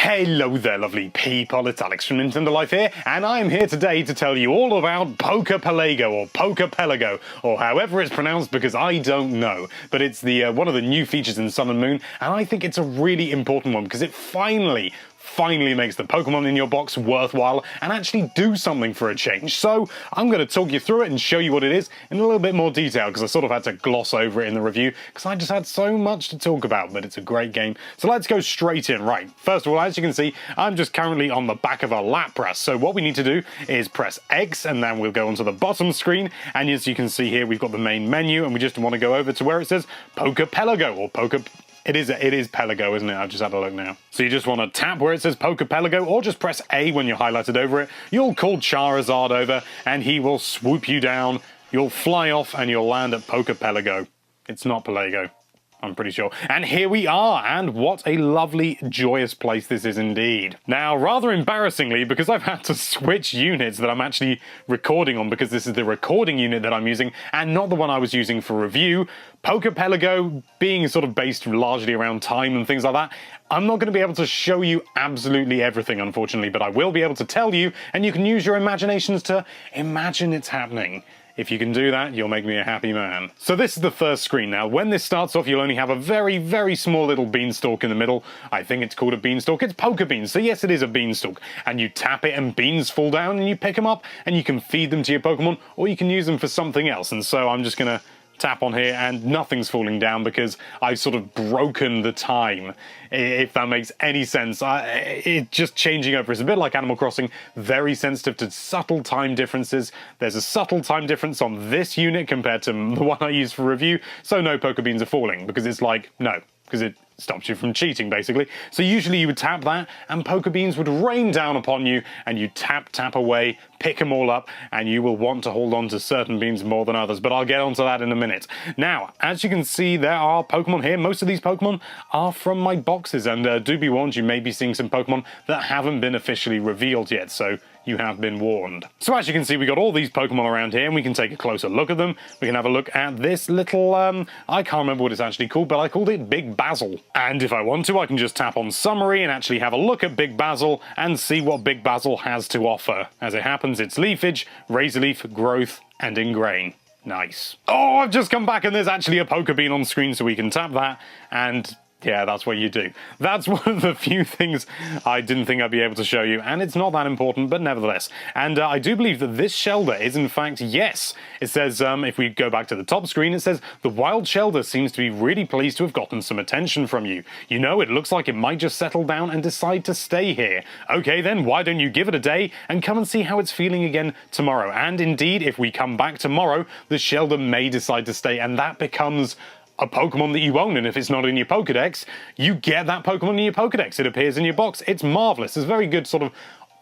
Hello there, lovely people, it's Alex from Nintendo Life here, and I am here today to tell you all about Poké Pelago, or Poké Pelago, or however it's pronounced, because I don't know. But it's the one of the new features in Sun and Moon, and I think it's a really important one, because it finally makes the Pokemon in your box worthwhile and actually do something for a change. So I'm going to talk you through it and show you what it is in a little bit more detail, because I sort of had to gloss over it in the review because I just had so much to talk about, but it's a great game. So let's go straight in. Right, first of all, as you can see, I'm just currently on the back of a Lapras. So what we need to do is press X, and then we'll go onto the bottom screen, and as you can see here, we've got the main menu, and we just want to go over to where it says Poké Pelago, or Poké... It is Pelago, isn't it? I've just had a look now. So you just want to tap where it says Poké Pelago, or just press A when you're highlighted over it. You'll call Charizard over, and he will swoop you down. You'll fly off, and you'll land at Poké Pelago. It's not Pelago, I'm pretty sure. And here we are, and what a lovely, joyous place this is indeed. Now, rather embarrassingly, because I've had to switch units that I'm actually recording on, because this is the recording unit that I'm using, and not the one I was using for review, Poké Pelago being sort of based largely around time and things like that, I'm not going to be able to show you absolutely everything, unfortunately, but I will be able to tell you, and you can use your imaginations to imagine it's happening. If you can do that, you'll make me a happy man. So this is the first screen. Now, when this starts off, you'll only have a very, very small little beanstalk in the middle. I think it's called a beanstalk. It's Poké Beans, so yes, it is a beanstalk. And you tap it and beans fall down and you pick them up and you can feed them to your Pokemon, or you can use them for something else. And so I'm just going to tap on here and nothing's falling down because I've sort of broken the time, if that makes any sense. It's just changing over. It's a bit like Animal Crossing, very sensitive to subtle time differences. There's a subtle time difference on this unit compared to the one I use for review, so no Poké Beans are falling, because it's like, no, because it stops you from cheating, basically. So usually you would tap that, and Poké Beans would rain down upon you, and you tap away, pick them all up, and you will want to hold on to certain beans more than others, but I'll get onto that in a minute. Now, as you can see, there are Pokemon here. Most of these Pokemon are from my boxes, and do be warned, you may be seeing some Pokemon that haven't been officially revealed yet, so you have been warned. So as you can see, we got all these Pokemon around here, and we can take a closer look at them. We can have a look at this little, I can't remember what it's actually called, but I called it Big Basil. And if I want to, I can just tap on Summary and actually have a look at Big Basil and see what Big Basil has to offer. As it happens, it's Leafage, Razor Leaf, Growth, and Ingrain. Nice. Oh, I've just come back and there's actually a Poké Bean on screen, so we can tap that, and yeah, that's what you do. That's one of the few things I didn't think I'd be able to show you, and it's not that important, but nevertheless. And I do believe that this Shelder is, in fact, yes. It says, if we go back to the top screen, it says, the wild Shelder seems to be really pleased to have gotten some attention from you. You know, it looks like it might just settle down and decide to stay here. Okay, then, why don't you give it a day and come and see how it's feeling again tomorrow? And indeed, if we come back tomorrow, the Shelder may decide to stay, and that becomes a Pokemon that you own, and if it's not in your Pokedex, you get that Pokemon in your Pokedex. It appears in your box. It's marvelous. It's a very good sort of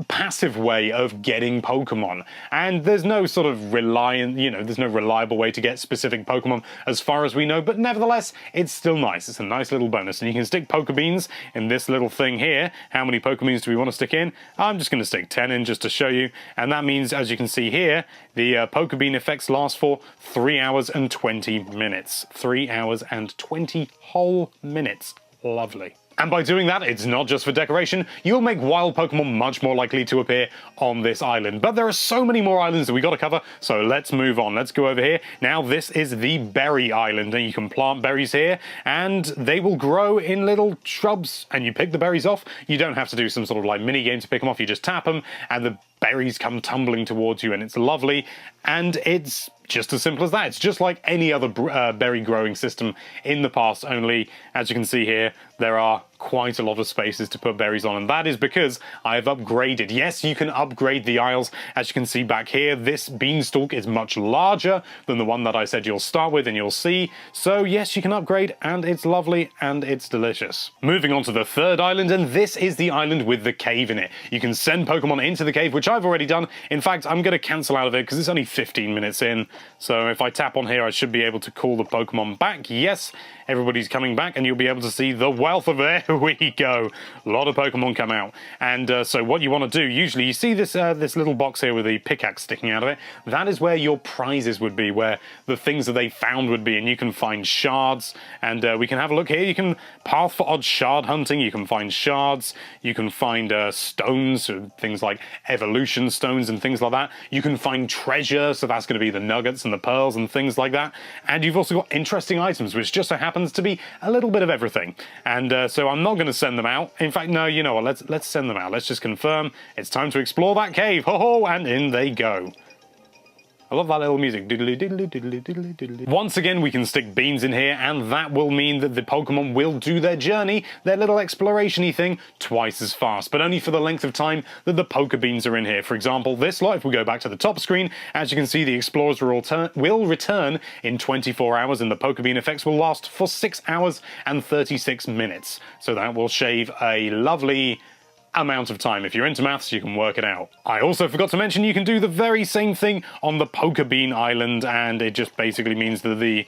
passive way of getting Pokemon, and there's no sort of there's no reliable way to get specific Pokemon as far as we know, but nevertheless, it's still nice. It's a nice little bonus, and you can stick Poké Beans in this little thing here. How many Poké Beans do we want to stick in? I'm just going to stick 10 in just to show you, and that means, as you can see here, the Poké Bean effects last for 3 hours and 20 minutes. 3 hours and 20 whole minutes. Lovely. And by doing that, it's not just for decoration, you'll make wild Pokemon much more likely to appear on this island. But there are so many more islands that we got to cover, so let's move on. Let's go over here. Now, this is the Berry Island, and you can plant berries here, and they will grow in little shrubs, and you pick the berries off. You don't have to do some sort of like mini game to pick them off, you just tap them, and the berries come tumbling towards you, and it's lovely, and it's just as simple as that. It's just like any other berry growing system in the past, only, as you can see here, there are quite a lot of spaces to put berries on, and that is because I've upgraded. Yes, you can upgrade the aisles. As you can see back here, this beanstalk is much larger than the one that I said you'll start with, and you'll see. So yes, you can upgrade, and it's lovely, and it's delicious. Moving on to the third island, and this is the island with the cave in it. You can send Pokemon into the cave, which I've already done. In fact, I'm going to cancel out of it because it's only 15 minutes in. So if I tap on here, I should be able to call the Pokemon back. Yes, everybody's coming back, and you'll be able to see the wealth of it. we go. A lot of Pokemon come out. And so what you want to do, usually you see this this little box here with the pickaxe sticking out of it. That is where your prizes would be, where the things that they found would be. And you can find shards. And we can have a look here. You can path for odd shard hunting. You can find shards. You can find stones, so things like evolution stones and things like that. You can find treasure, so that's going to be the nuggets and the pearls and things like that. And you've also got interesting items, which just so happens to be a little bit of everything. And so I'm not going to send them out. In fact, no, you know what, let's send them out. Let's just confirm it's time to explore that cave. Ho-ho, and in they go. I love that little music. Once again, we can stick beans in here, and that will mean that the Pokemon will do their journey, their little exploration-y thing, twice as fast, but only for the length of time that the Poké Beans are in here. For example, this lot, if we go back to the top screen, as you can see, the Explorers will return in 24 hours, and the Poké Bean effects will last for 6 hours and 36 minutes. So that will shave a lovely amount of time. If you're into maths, you can work it out. I also forgot to mention you can do the very same thing on the Poké Bean Island, and it just basically means that the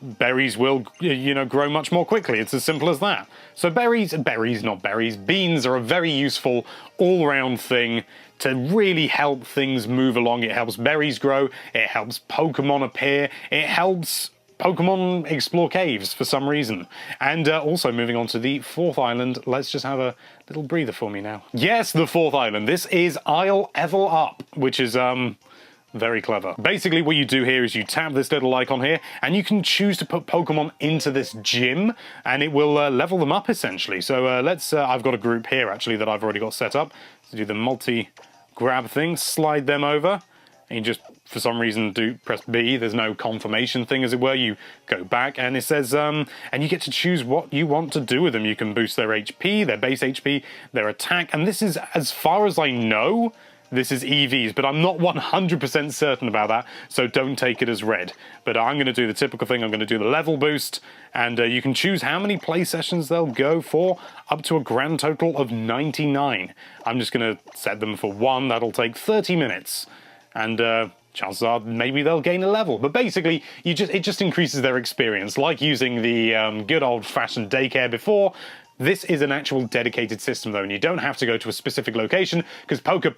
berries will, you know, grow much more quickly. It's as simple as that. So beans are a very useful all-round thing to really help things move along. It helps berries grow, it helps Pokemon appear, it helps Pokemon explore caves for some reason. And also moving on to the 4th island, let's just have a little breather for me now. Yes, the 4th island. This is Isle Level Up, which is very clever. Basically what you do here is you tap this little icon here and you can choose to put Pokemon into this gym and it will level them up essentially. So let's, I've got a group here actually that I've already got set up. So do the multi-grab thing, slide them over. And you just, for some reason, press B. There's no confirmation thing, as it were. You go back, and it says, and you get to choose what you want to do with them. You can boost their HP, their base HP, their attack, and this is, as far as I know, this is EVs, but I'm not 100% certain about that, so don't take it as read. But I'm going to do the typical thing. I'm going to do the level boost, and you can choose how many play sessions they'll go for, up to a grand total of 99. I'm just going to set them for 1. That'll take 30 minutes. And chances are maybe they'll gain a level. But basically, it just increases their experience. Like using the good old-fashioned daycare before, this is an actual dedicated system, though, and you don't have to go to a specific location, because Poké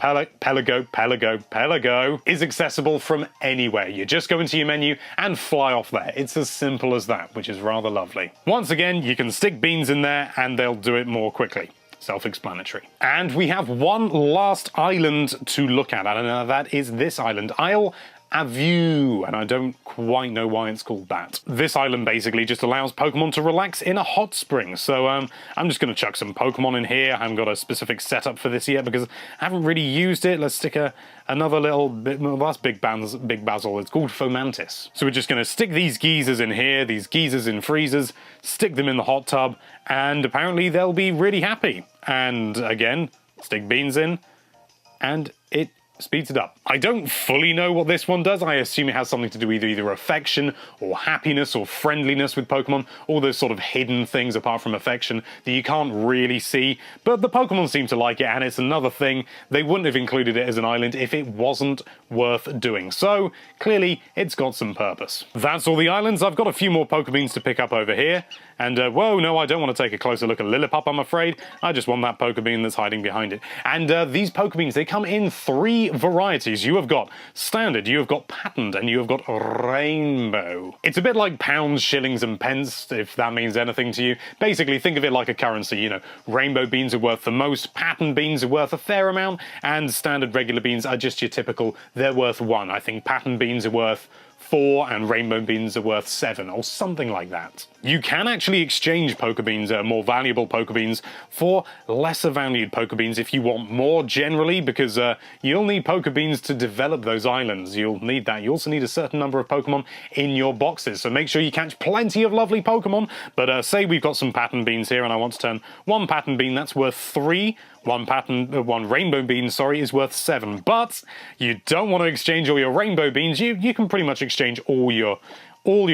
Pelago is accessible from anywhere. You just go into your menu and fly off there. It's as simple as that, which is rather lovely. Once again, you can stick beans in there, and they'll do it more quickly. Self-explanatory. And we have one last island to look at, and that is this island, Isle Avu, and I don't quite know why it's called that. This island basically just allows Pokemon to relax in a hot spring, so I'm just going to chuck some Pokemon in here. I haven't got a specific setup for this yet because I haven't really used it. Let's stick another little bit, well, that's Big Basil, it's called Fomantis. So we're just going to stick these geezers in here, these geezers in freezers, stick them in the hot tub, and apparently they'll be really happy. And again, stick beans in, and it speeds it up. I don't fully know what this one does. I assume it has something to do with either affection or happiness or friendliness with Pokemon, all those sort of hidden things apart from affection that you can't really see, but the Pokemon seem to like it, and it's another thing. They wouldn't have included it as an island if it wasn't worth doing, so clearly it's got some purpose. That's all the islands. I've got a few more Pokebeans to pick up over here, and whoa, no, I don't want to take a closer look at Lillipup, I'm afraid. I just want that Pokebean that's hiding behind it. And these Pokebeans, they come in 3 varieties. You have got standard, you have got patterned, and you have got rainbow. It's a bit like pounds, shillings, and pence, if that means anything to you. Basically, think of it like a currency, you know. Rainbow beans are worth the most, patterned beans are worth a fair amount, and standard regular beans are just your typical, they're worth 1. I think patterned beans are worth 4 and rainbow beans are worth 7 or something like that. You can actually exchange Pokebeans, more valuable Pokebeans, for lesser valued Pokebeans if you want more generally, because you'll need Pokebeans to develop those islands. You'll need that. You also need a certain number of Pokemon in your boxes, so make sure you catch plenty of lovely Pokemon. But say we've got some pattern beans here and I want to turn 1 pattern bean, that's worth 3. 1 rainbow bean, sorry, is worth 7. But you don't want to exchange all your rainbow beans. You can pretty much exchange all your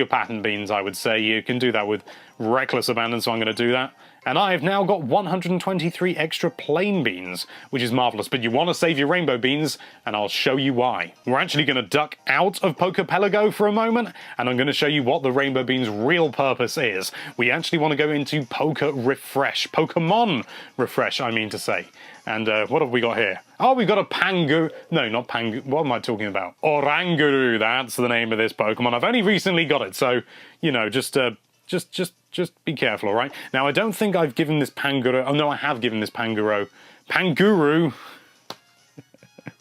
pattern beans, I would say. You can do that with reckless abandon, so I'm going to do that. And I've now got 123 extra plain beans, which is marvelous, but you want to save your rainbow beans, and I'll show you why. We're actually going to duck out of Poké Pelago for a moment, and I'm going to show you what the rainbow beans' real purpose is. We actually want to go into Pokémon Refresh, I mean to say. And what have we got here? Oh, we've got a Pangu... No, not Pangu... What am I talking about? Oranguru, that's the name of this Pokemon. I've only recently got it, so, you know, just be careful, all right? Now, I don't think I've given this Panguru... Oh, no, I have given this Panguru... Panguru...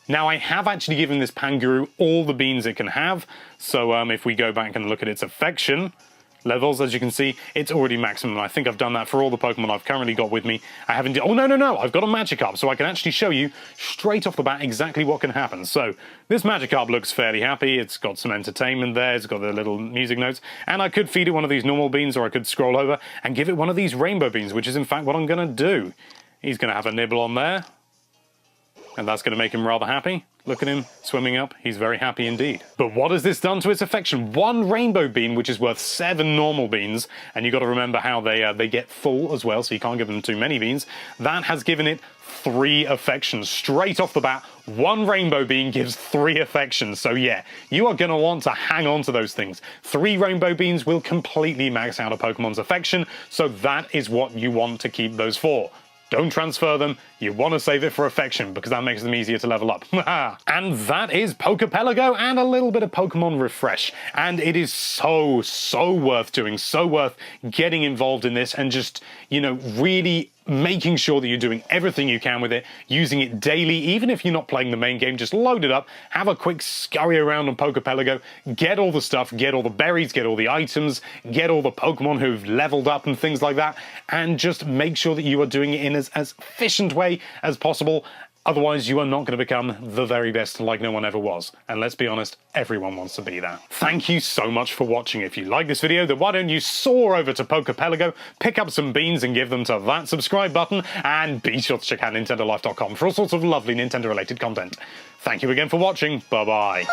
Now, I have actually given this Panguru all the beans it can have, so if we go back and look at its affection levels, as you can see, it's already maximum. I think I've done that for all the Pokemon I've currently got with me. I haven't... Oh, no, I've got a Magikarp, so I can actually show you straight off the bat exactly what can happen. So, this Magikarp looks fairly happy. It's got some entertainment there. It's got the little music notes. And I could feed it one of these normal beans, or I could scroll over and give it one of these rainbow beans, which is in fact what I'm going to do. He's going to have a nibble on there. And that's going to make him rather happy. Look at him swimming up. He's very happy indeed. But what has this done to its affection? One rainbow bean, which is worth 7 normal beans, and you've got to remember how they get full as well, so you can't give them too many beans. That has given it 3 affections. Straight off the bat, one rainbow bean gives 3 affections. So yeah, you are going to want to hang on to those things. 3 rainbow beans will completely max out a Pokemon's affection, so that is what you want to keep those for. Don't transfer them, you want to save it for affection, because that makes them easier to level up. And that is Poké Pelago and a little bit of Pokemon Refresh. And it is so worth doing, so worth getting involved in this and just, you know, really making sure that you're doing everything you can with it, using it daily, even if you're not playing the main game, just load it up, have a quick scurry around on Poké Pelago, get all the stuff, get all the berries, get all the items, get all the Pokemon who've leveled up and things like that, and just make sure that you are doing it in as efficient way as possible. Otherwise, you are not going to become the very best like no one ever was. And let's be honest, everyone wants to be that. Thank you so much for watching. If you like this video, then why don't you soar over to Poké Pelago, pick up some beans and give them to that subscribe button, and be sure to check out NintendoLife.com for all sorts of lovely Nintendo-related content. Thank you again for watching. Bye-bye.